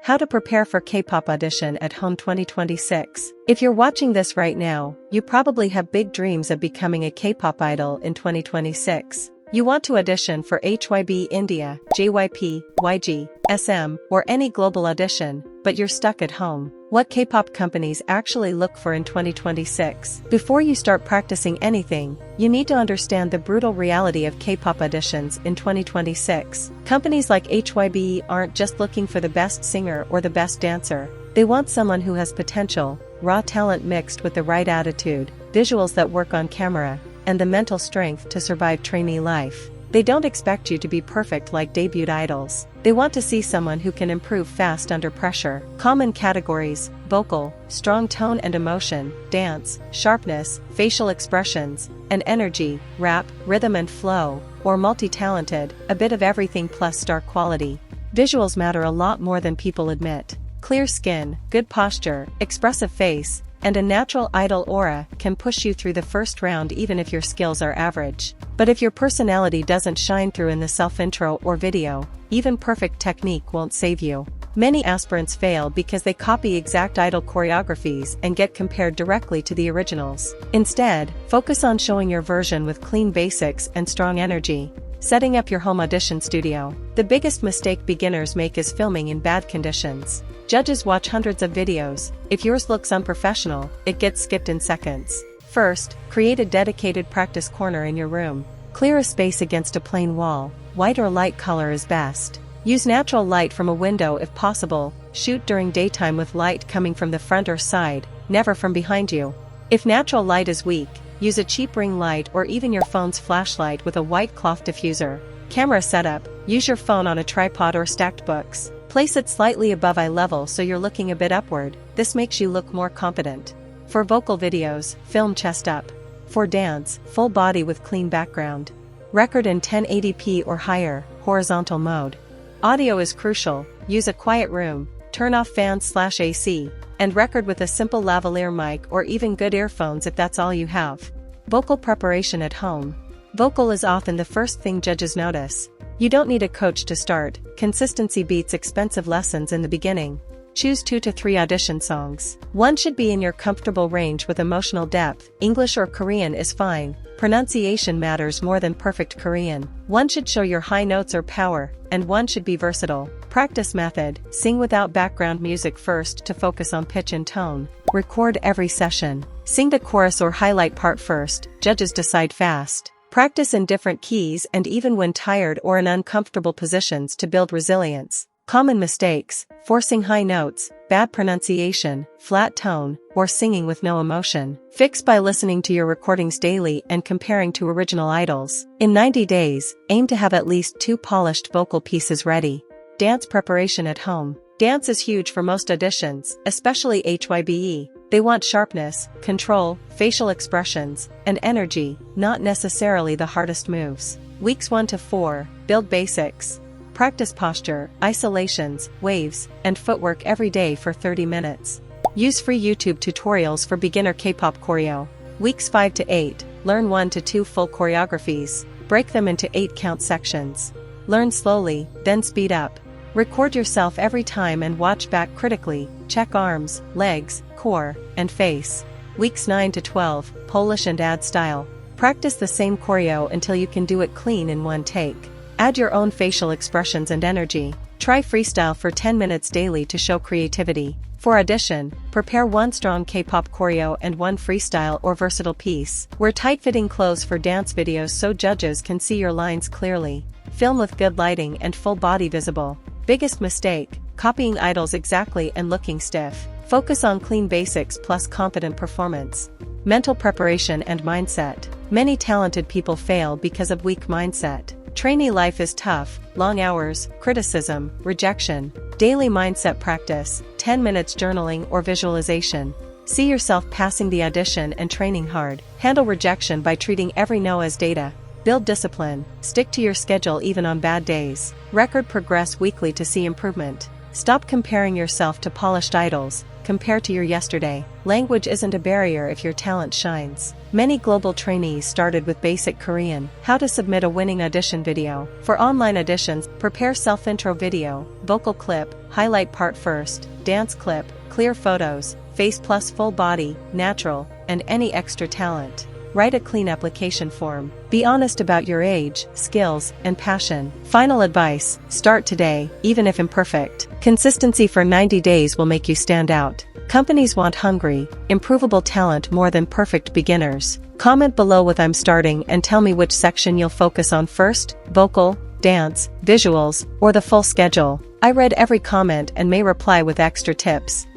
How to prepare for K-pop audition at home 2026. If you're watching this right now, you probably have big dreams of becoming a K-pop idol in 2026. You want to audition for HYBE India, JYP, YG, SM, or any global audition, but you're stuck at home. What K-pop companies actually look for in 2026? Before you start practicing anything, you need to understand the brutal reality of K-pop auditions in 2026. Companies like HYBE aren't just looking for the best singer or the best dancer. They want someone who has potential, raw talent mixed with the right attitude, visuals that work on camera, and the mental strength to survive trainee life. They don't expect you to be perfect like debut idols. They want to see someone who can improve fast under pressure. Common categories: vocal, strong tone and emotion, dance, sharpness, facial expressions, and energy, rap, rhythm and flow, or multi-talented, a bit of everything plus star quality. Visuals matter a lot more than people admit. Clear skin, good posture, expressive face, and a natural idol aura can push you through the first round even if your skills are average. But if your personality doesn't shine through in the self-intro or video, even perfect technique won't save you. Many aspirants fail because they copy exact idol choreographies and get compared directly to the originals. Instead, focus on showing your version with clean basics and strong energy. Setting up your home audition studio. The biggest mistake beginners make is filming in bad conditions. Judges watch hundreds of videos. If yours looks unprofessional, it gets skipped in seconds. First, create a dedicated practice corner in your room. Clear a space against a plain wall. White or light color is best. Use natural light from a window if possible. Shoot during daytime with light coming from the front or side, never from behind you. If natural light is weak, use a cheap ring light or even your phone's flashlight with a white cloth diffuser. Camera setup. Use your phone on a tripod or stacked books. Place it slightly above eye level so you're looking a bit upward. This makes you look more confident. For vocal videos, film chest up. For dance, full body with clean background. Record in 1080p or higher, horizontal mode. Audio is crucial. Use a quiet room, turn off fans/AC, and record with a simple lavalier mic or even good earphones if that's all you have. Vocal preparation at home. Vocal is often the first thing judges notice. You don't need a coach to start. Consistency beats expensive lessons in the beginning. Choose 2 to 3 audition songs. One should be in your comfortable range with emotional depth. English or Korean is fine. Pronunciation matters more than perfect Korean. One should show your high notes or power, and one should be versatile. Practice method. Sing without background music first to focus on pitch and tone. Record every session. Sing the chorus or highlight part first. Judges decide fast. Practice in different keys and even when tired or in uncomfortable positions to build resilience. Common mistakes: forcing high notes, bad pronunciation, flat tone, or singing with no emotion. Fix by listening to your recordings daily and comparing to original idols. In 90 days, aim to have at least 2 polished vocal pieces ready. Dance preparation at home. Dance is huge for most auditions, especially HYBE. They want sharpness, control, facial expressions, and energy, not necessarily the hardest moves. Weeks 1 to 4, build basics. Practice posture, isolations, waves, and footwork every day for 30 minutes. Use free YouTube tutorials for beginner K-pop choreo. Weeks 5 to 8, learn 1 to 2 full choreographies. Break them into 8-count sections. Learn slowly, then speed up. Record yourself every time and watch back critically. Check arms, legs, core, and face. Weeks 9 to 12, polish and add style. Practice the same choreo until you can do it clean in one take. Add your own facial expressions and energy. Try freestyle for 10 minutes daily to show creativity. For audition, prepare 1 strong K-pop choreo and 1 freestyle or versatile piece. Wear tight-fitting clothes for dance videos so judges can see your lines clearly. Film with good lighting and full body visible. Biggest mistake: copying idols exactly and looking stiff. Focus on clean basics plus confident performance. Mental preparation and mindset. Many talented people fail because of weak mindset. Trainee life is tough: long hours, criticism, rejection. Daily mindset practice, 10 minutes journaling or visualization. See yourself passing the audition and training hard. Handle rejection by treating every no as data. Build discipline. Stick to your schedule even on bad days. Record progress weekly to see improvement. Stop comparing yourself to polished idols. compare to your yesterday. Language isn't a barrier if your talent shines. Many global trainees started with basic Korean. How to submit a winning audition video. For online auditions, prepare self-intro video, vocal clip, highlight part first, dance clip, clear photos, face plus full body, natural, and any extra talent. Write a clean application form. Be honest about your age, skills, and passion. Final advice: start today, even if imperfect. Consistency for 90 days will make you stand out. Companies want hungry, improvable talent more than perfect beginners. Comment below with "I'm starting" and tell me which section you'll focus on first: vocal, dance, visuals, or the full schedule. I read every comment and may reply with extra tips.